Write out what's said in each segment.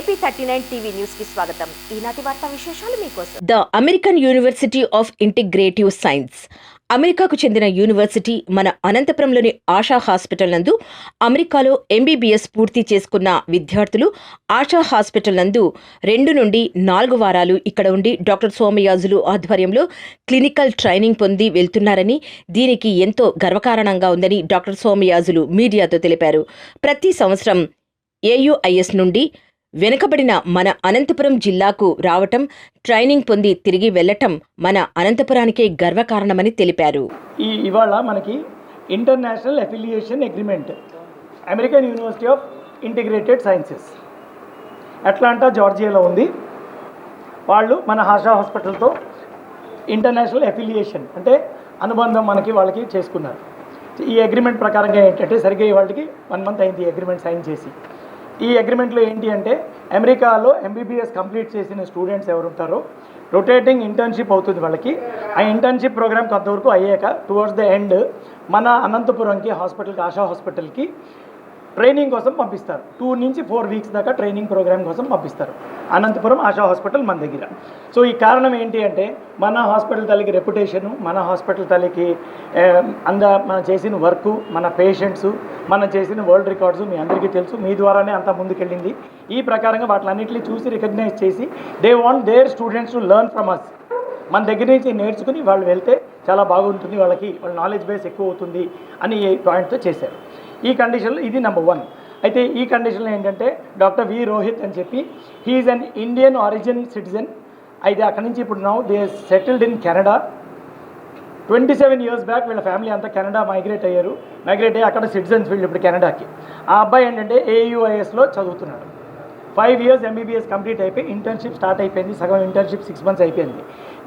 ఏపీ39 TV news కి స్వాగతం. ఈనాటి వార్తా విశేషాలు మీకోసం. The American university of integrative science అమెరికాకు చెందిన యూనివర్సిటీ మన అనంతపురంలోని ఆశా హాస్పిటల్ నందు అమెరికాలో ఎంబీబీఎస్ పూర్తి చేసుకున్న విద్యార్థులు ఆశా హాస్పిటల్ నందు 2 నుండి 4 వారాలు ఇక్కడ ఉండి డాక్టర్ సోమయాజులు ఆధ్వర్యంలో క్లినికల్ ట్రైనింగ్ పొంది వెళ్తున్నారని, దీనికి ఎంతో గర్వకారణంగా ఉందని డాక్టర్ సోమయాజులు మీడియాతో తెలిపారు. ప్రతి సంవత్సరం ఏయుఐఎస్ నుండి వెనుకబడిన మన అనంతపురం జిల్లాకు రావటం, ట్రైనింగ్ పొంది తిరిగి వెళ్లటం మన అనంతపురానికే గర్వకారణమని తెలిపారు. ఇవాళ మనకి international affiliation agreement American university of integrated sciences Atlanta జార్జియాలో ఉంది. వాళ్ళు మన ఆశా హాస్పిటల్తో ఇంటర్నేషనల్ అఫిలియేషన్ అంటే అనుబంధం వాళ్ళకి చేసుకున్నారు. ఈ అగ్రిమెంట్ ప్రకారంగా ఏంటంటే సరిగ్గా వాళ్ళకి 1 మంత్ అయింది ఈ అగ్రిమెంట్ సైన్ చేసి. ఈ అగ్రిమెంట్లో ఏంటి అంటే అమెరికాలో ఎంబీబీఎస్ కంప్లీట్ చేసిన స్టూడెంట్స్ ఎవరు ఉంటారో రొటేటింగ్ ఇంటర్న్షిప్ అవుతుంది వాళ్ళకి. ఆ ఇంటర్న్షిప్ ప్రోగ్రామ్ కొంతవరకు అయ్యాక టువర్డ్స్ ద ఎండ్ మన అనంతపురంకి హాస్పిటల్కి ఆశా హాస్పిటల్కి ట్రైనింగ్ కోసం పంపిస్తారు. 2 నుంచి 4 వీక్స్ దాకా ట్రైనింగ్ ప్రోగ్రామ్ కోసం పంపిస్తారు అనంతపురం ఆశా హాస్పిటల్ మన దగ్గర. సో ఈ కారణం ఏంటి అంటే మన హాస్పిటల్ తల్లికి రెప్యుటేషను, మన హాస్పిటల్ తల్లికి మనం చేసిన వర్క్, మన పేషెంట్స్, మనం చేసిన వరల్డ్ రికార్డ్స్ మీ అందరికీ తెలుసు. మీ ద్వారానే అంతా ముందుకెళ్ళింది. ఈ ప్రకారంగా వాటిలన్నింటినీ చూసి రికగ్నైజ్ చేసి they want their students to learn from us. మన దగ్గర నుంచి నేర్చుకుని వాళ్ళు వెళ్తే చాలా బాగుంటుంది, వాళ్ళ నాలెడ్జ్ బేస్ ఎక్కువ అవుతుంది అని ఈ పాయింట్తో చేశారు. ఈ కండిషన్లో ఇది నెంబర్ 1. అయితే ఈ కండిషన్లో ఏంటంటే డాక్టర్ వి రోహిత్ అని చెప్పి he's an Indian origin citizen. అయితే అక్కడి నుంచి ఇప్పుడు now they settled in Canada. 27 years back వీళ్ళ ఫ్యామిలీ అంతా కెనడా మైగ్రేట్ అయ్యి అక్కడ సిటిజన్స్ వీళ్ళు ఇప్పుడు కెనడాకి. ఆ అబ్బాయి ఏంటంటే ఏయుఐఎస్లో చదువుతున్నాడు. 5 ఇయర్స్ ఎంబీబీఎస్ కంప్లీట్ అయిపోయి ఇంటర్న్షిప్ స్టార్ట్ అయిపోయింది. సగం ఇంటర్న్షిప్ 6 మంత్స్ అయిపోయింది.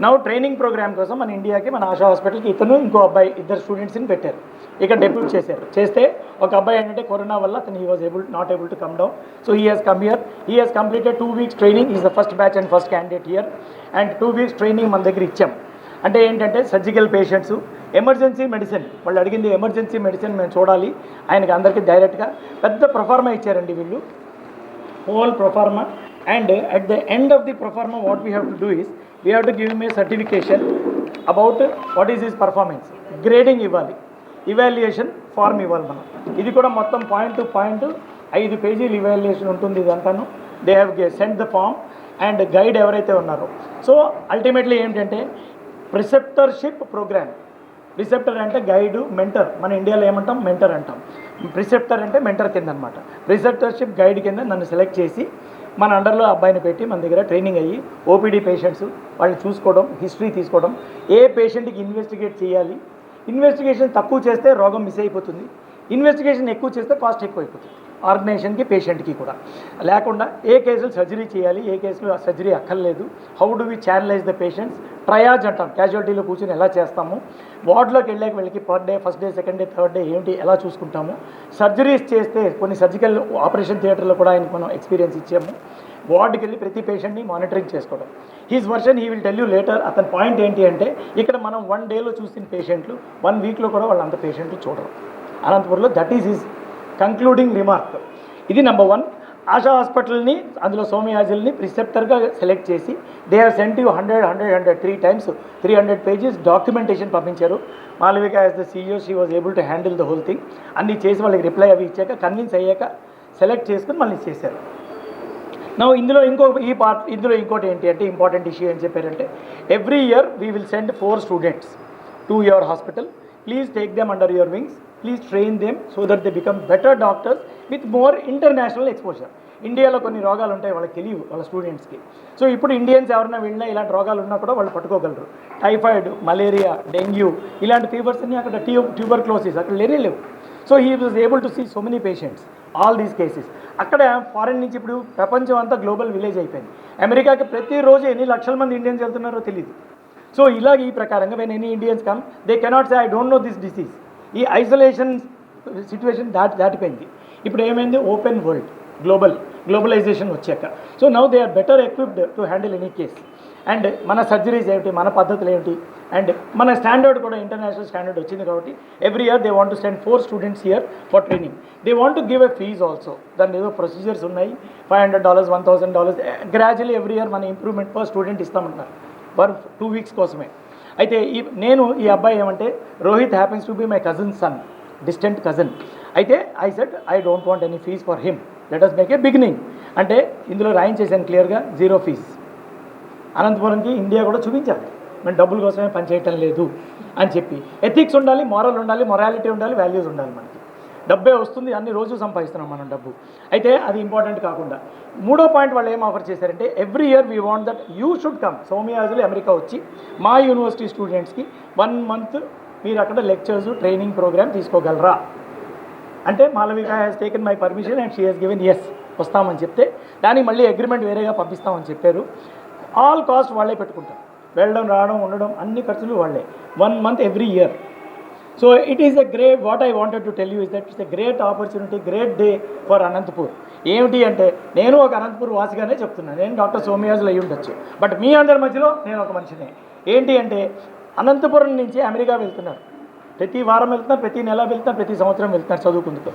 నౌ ట్రైనింగ్ ప్రోగ్రామ్ కోసం మన ఇండియాకి మన ఆశా హాస్పిటల్కి ఇతను ఇంకో అబ్బాయి 2 స్టూడెంట్స్ని పెట్టారు. ఇక్కడ డెప్యూట్ చేశారు. చేస్తే ఒక అబ్బాయి ఏంటంటే కరోనా వల్ల అతను he was not able to come down. So he has come here. He has completed 2 weeks training. Is the first batch and first candidate here. And 2 weeks training మన దగ్గర ఇచ్చాం. అంటే ఏంటంటే సర్జికల్ పేషెంట్స్, ఎమర్జెన్సీ మెడిసిన్, వాళ్ళు అడిగింది emergency medicine మేము చూడాలి. ఆయనకి అందరికీ డైరెక్ట్గా పెద్ద ప్రొఫార్మా ఇచ్చారండి వీళ్ళు, whole proforma. And at the end of the proforma what we have to do is we have to give him a certification about what is his performance. Grading ఇవ్వాలి, evaluation form ఇవ్వాలి మనం. ఇది కూడా మొత్తం point to point 5 పేజీలు evaluation ఉంటుంది. ఇదంతాను they have send the form and guide ఎవరైతే ఉన్నారో. సో అల్టిమేట్లీ ఏంటంటే ప్రిసెప్టర్షిప్ ప్రోగ్రామ్. ప్రిసెప్టర్ అంటే గైడు, మెంటర్. మన ఇండియాలో ఏమంటాం, మెంటర్ అంటాం. ప్రిసెప్టర్ అంటే మెంటర్ కింద అనమాట. ప్రిసెప్టర్షిప్ గైడ్ కింద నన్ను సెలెక్ట్ చేసి మన అండర్లో అబ్బాయిని పెట్టి మన దగ్గర ట్రైనింగ్ అయ్యి ఓపీడీ పేషెంట్స్ వాళ్ళని చూసుకోవడం, హిస్టరీ తీసుకోవడం, ఏ పేషెంట్కి ఇన్వెస్టిగేట్ చేయాలి. ఇన్వెస్టిగేషన్ తక్కువ చేస్తే రోగం మిస్ అయిపోతుంది, ఇన్వెస్టిగేషన్ ఎక్కువ చేస్తే కాస్ట్ ఎక్కువ అయిపోతుంది ఆర్గనైజేషన్కి, పేషెంట్కి కూడా. లేకుండా ఏ కేసులు సర్జరీ చేయాలి, ఏ కేసులు సర్జరీ అక్కర్లేదు, how do we channelize the patients, triage అంటాం. క్యాజువాలిటీలో కూర్చొని ఎలా చేస్తాము, వార్డులోకి వెళ్ళాక వీళ్ళకి per day, first day, second day, third day ఏంటి ఎలా చూసుకుంటాము. సర్జరీస్ చేస్తే కొన్ని సర్జికల్ ఆపరేషన్ థియేటర్లో కూడా ఆయనకు మనం ఎక్స్పీరియన్స్ ఇచ్చాము. వార్డుకి వెళ్ళి ప్రతి పేషెంట్ని మానిటరింగ్ చేసుకోవడం. He's version he will tell you later. అతని పాయింట్ ఏంటి అంటే ఇక్కడ మనం 1 డేలో చూసిన పేషెంట్లు 1 వీక్లో కూడా వాళ్ళంత పేషెంట్లు చూడరు అనంతపురంలో. That is his concluding remark. ఇది నెంబర్ 1. ఆశా హాస్పిటల్ని, అందులో సోమయాజుల్ని ప్రిసెప్టర్గా సెలెక్ట్ చేసి they have sent you 100 3 times 300 pages documentation పంపించారు. Malavika as the CEO she was able to handle the whole thing. అన్నీ చేసి వాళ్ళకి రిప్లై అవి ఇచ్చాక కన్విన్స్ అయ్యాక సెలెక్ట్ చేసుకుని మళ్ళీ చేశారు. నా ఇందులో ఇంకోటి ఏంటి అంటే ఇంపార్టెంట్ ఇష్యూ ఏం చెప్పారంటే every year we will send 4 students to your hospital. Please take them under your wings. Please train them so that they become better doctors with more international exposure. ఇండియాలో కొన్ని రోగాలు ఉంటాయి వాళ్ళకి తెలియవు వాళ్ళ స్టూడెంట్స్కి. సో ఇప్పుడు ఇండియన్స్ ఎవరైనా వెళ్ళినా ఇలాంటి రోగాలు ఉన్నా కూడా వాళ్ళు పట్టుకోగలరు. టైఫాయిడ్, మలేరియా, డెంగ్యూ ఇలాంటి ఫీవర్స్ అన్నీ అక్కడ ట్యూబర్క్లోసిస్ అక్కడ లేవు. So he was able to see so many patients all these cases. అక్కడ ఫారెన్ నుంచి ఇప్పుడు ప్రపంచం అంతా గ్లోబల్ విలేజ్ అయిపోయింది. అమెరికాకి ప్రతిరోజు ఎన్ని లక్షల మంది ఇండియన్స్ వెళ్తున్నారో తెలియదు. సో ఇలాగ ఈ ప్రకారంగా when any Indians come they cannot say I don't know this disease. ఈ ఐసోలేషన్ సిచ్యువేషన్ దాటిపోయింది. ఇప్పుడు ఏమైంది, ఓపెన్ వరల్డ్, గ్లోబలైజేషన్ వచ్చాక. So now they are better equipped to handle any case. And మన సర్జరీస్ ఏమిటి, మన పద్ధతులు ఏమిటి, అండ్ మన స్టాండర్డ్ కూడా ఇంటర్నేషనల్ స్టాండర్డ్ వచ్చింది కాబట్టి every year they want to send 4 students here for training. They want to give a fees also. దాని ఏదో ప్రొసీజర్స్ ఉన్నాయి, $500, $1,000 గ్రాడ్యువల్లీ ఎవ్రీ ఇయర్ మన ఇంప్రూవ్మెంట్ పర్ స్టూడెంట్ ఇస్తామంటున్నారు ఫర్ 2 వీక్స్ కోసమే. అయితే ఈ అబ్బాయి ఏమంటే Rohit happens to be my cousin son, distant cousin. అయితే I said I don't want any fees for him, let us make a beginning. అంటే ఇందులో రాయించేసాను క్లియర్గా 0 ఫీజ్. అనంతపురంకి ఇండియా కూడా చూపించాలి మేము డబ్బుల కోసమే పనిచేయటం లేదు అని చెప్పి. ఎథిక్స్ ఉండాలి, మారల్ ఉండాలి, మొరాలిటీ ఉండాలి, వాల్యూస్ ఉండాలి. మనకి డబ్బే వస్తుంది, అన్ని రోజు సంపాదిస్తున్నాం మనం డబ్బు. అయితే అది ఇంపార్టెంట్ కాకుండా 3వ పాయింట్ వాళ్ళు ఏం ఆఫర్ చేశారంటే every year we want that you should come. Somayajulu America వచ్చి మా యూనివర్సిటీ స్టూడెంట్స్కి 1 మంత్ మీరు అక్కడ లెక్చర్స్ ట్రైనింగ్ ప్రోగ్రామ్ తీసుకోగలరా అంటే Malavika has taken my permission and she has given yes వస్తామని చెప్తే దానికి మళ్ళీ అగ్రిమెంట్ వేరేగా పంపిస్తామని చెప్పారు. ఆల్ కాస్ట్ వాళ్ళే పెట్టుకుంటారు, వెళ్ళడం రావడం ఉండడం అన్ని ఖర్చులు వాళ్ళే. 1 month every year. So it is a great, what I wanted to tell you is that it's a great opportunity, great day for Anantapur. ఏమిటి అంటే నేను ఒక అనంతపూర్ వాసిగానే చెప్తున్నాను, నేను డాక్టర్ సోమయాజులు అయ్యి ఉండొచ్చు, బట్ మీ అందరి మధ్యలో నేను ఒక మనిషినే. ఏంటి అంటే అనంతపురం నుంచి అమెరికా వెళ్తున్నారు, ప్రతి వారం వెళ్తున్నారు, ప్రతి నెల వెళ్తున్నారు, ప్రతి సంవత్సరం వెళ్తున్నారు చదువుకుందుకు.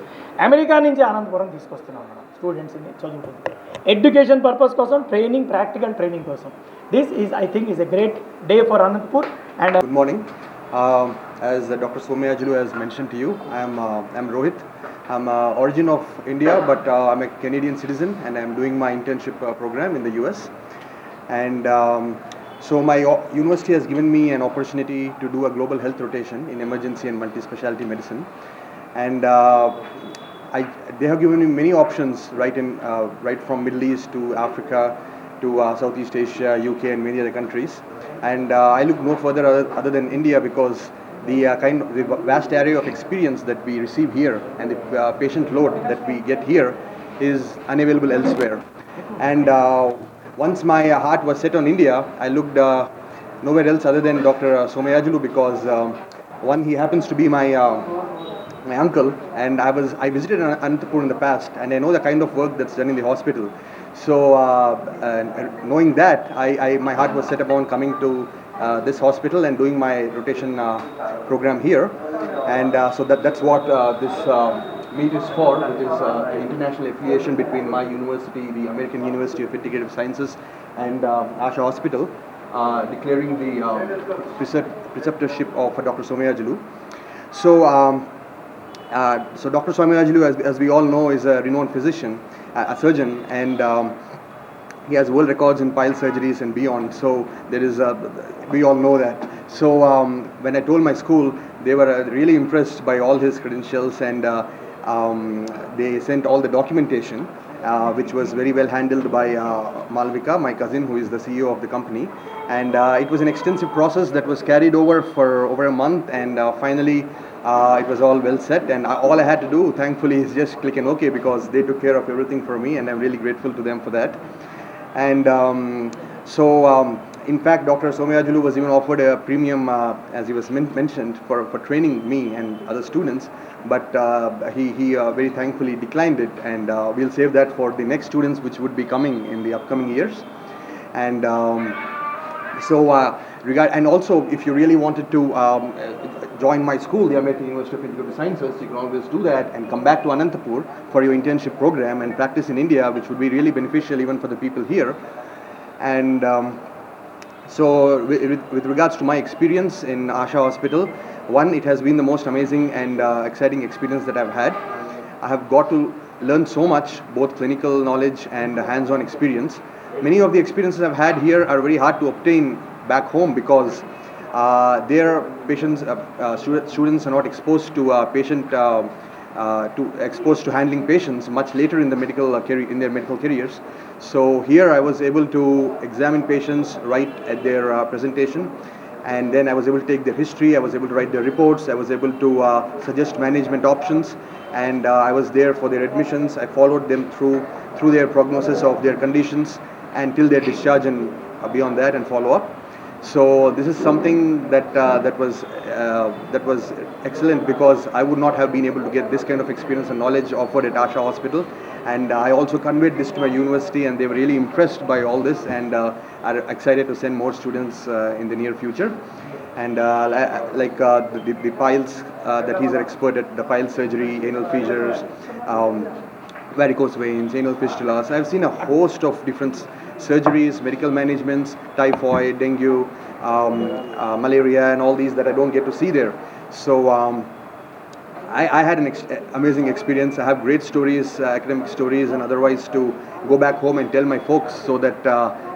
అమెరికా నుంచి అనంతపురం తీసుకొస్తున్నాం మనం స్టూడెంట్స్ని చదువుకుందుకు, ఎడ్యుకేషన్ పర్పస్ కోసం, ట్రైనింగ్, ప్రాక్టికల్ ట్రైనింగ్ కోసం. This is I think is a great day for Anantapur. And good morning. As Dr. Somyajulu has mentioned to you, I'm Rohit. I'm origin of India, but I'm a Canadian citizen and I'm doing my internship program in the US. And so my university has given me an opportunity to do a global health rotation in emergency and multi-specialty medicine. And they have given me many options right from Middle East to Africa to Southeast Asia, UK and many other countries. And I look no further other than India because the vast array of experience that we receive here and the patient load that we get here is unavailable elsewhere. And once my heart was set on India, I looked nowhere else other than Dr. Somyajulu because one, he happens to be my uncle, and I visited Anantapur in the past, and I know the kind of work that's done in the hospital. So knowing that, my heart was set upon coming to this hospital and doing my rotation program here. And so that's what this meet is for. It is an international affiliation between my university, the American University of Integrative Sciences, and Asha Hospital, declaring the preceptorship of Dr. Somyajulu. So Dr. Somyajulu, as we all know, is a renowned physician, a surgeon, and he has world records in pile surgeries and beyond. So there is, we all know that. So when I told my school, they were really impressed by all his credentials, and they sent all the documentation, which was very well handled by Malvika, my cousin, who is the CEO of the company. And it was an extensive process that was carried over for over a month, and finally it was all well set. And all I had to do, thankfully, is just click an OK, because they took care of everything for me, and I'm really grateful to them for that. And in fact, Dr. Somyajulu was even offered a premium, as he was mentioned, for training me and other students, but he very thankfully declined it, and we'll save that for the next students which would be coming in the upcoming years. And and also, if you really wanted to join my school, the American University of Integrative Sciences, you can always do that and come back to Anantapur for your internship program and practice in India, which would be really beneficial even for the people here. And so with regards to my experience in Asha Hospital, one, it has been the most amazing and exciting experience that I've had. I have got to learn so much, both clinical knowledge and hands-on experience. Many of the experiences I've had here are very hard to obtain back home because their patients, students are not exposed to exposed to handling patients much later in the in their medical careers. So here I was able to examine patients right at their presentation, and then I was able to take their history, I was able to write their reports, I was able to suggest management options, and I was there for their admissions. I followed them through their prognosis of their conditions until their discharge and beyond that, and follow up. So this is something that was excellent, because I would not have been able to get this kind of experience and knowledge offered at Asha Hospital. And I also conveyed this to my university, and they were really impressed by all this, and are excited to send more students in the near future. And the piles that he's an expert at, the pile surgery, anal fissures, varicose veins, anal fistulas. I've seen a host of different surgeries, medical managements, typhoid, dengue, malaria, and all these that I don't get to see there. So I had an amazing experience. I have great stories, academic stories and otherwise, to go back home and tell my folks, so that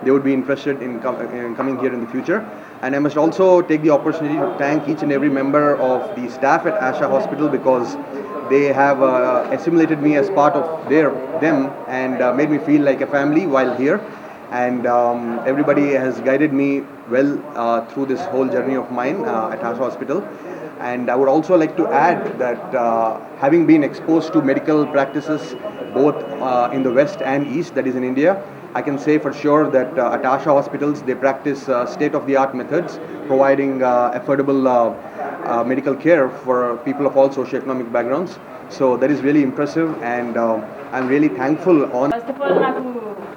they would be interested in coming here in the future. And I must also take the opportunity to thank each and every member of the staff at Asha Hospital, because they have assimilated me as part of them, and made me feel like a family while here. And everybody has guided me well through this whole journey of mine at Asha Hospital. And I would also like to add that having been exposed to medical practices both in the West and East, that is in India, I can say for sure that at Asha Hospitals they practice state-of-the-art methods, providing affordable medical care for people of all socioeconomic backgrounds. So that is really impressive, and I'm really thankful on. First of all నాకు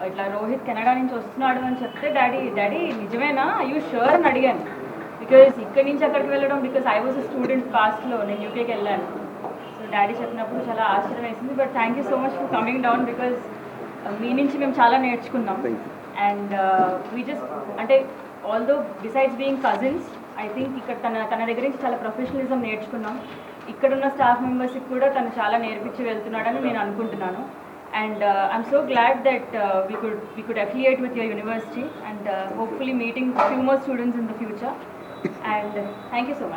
ఇట్లా Rohit Canada నుంచి వస్తున్నాడు అని చెప్తే daddy నిజమేనా you sure అని అడిగాను. Because ఇక్కడి నుంచి అక్కడికి వెళ్ళడం, బికాజ్ ఐ వాజ్ స్టూడెంట్ పాస్ట్లో, నేను యూకేకి వెళ్ళాను. సో డాడీ చెప్పినప్పుడు చాలా ఆశ్చర్యం వేసింది. But thank you so much for coming down, because మీ నుంచి మేము చాలా నేర్చుకున్నాం. అండ్ వీ జస్ట్ అంటే although besides being cousins, I think ఇక్కడ తన దగ్గర నుంచి చాలా ప్రొఫెషనలిజం నేర్చుకున్నాం. ఇక్కడున్న స్టాఫ్ మెంబర్స్కి కూడా తను చాలా నేర్పించి వెళ్తున్నాడని నేను అనుకుంటున్నాను. And I'm so glad that we could affiliate with your university, and hopefully meeting a few more students in the future. And thank you so much.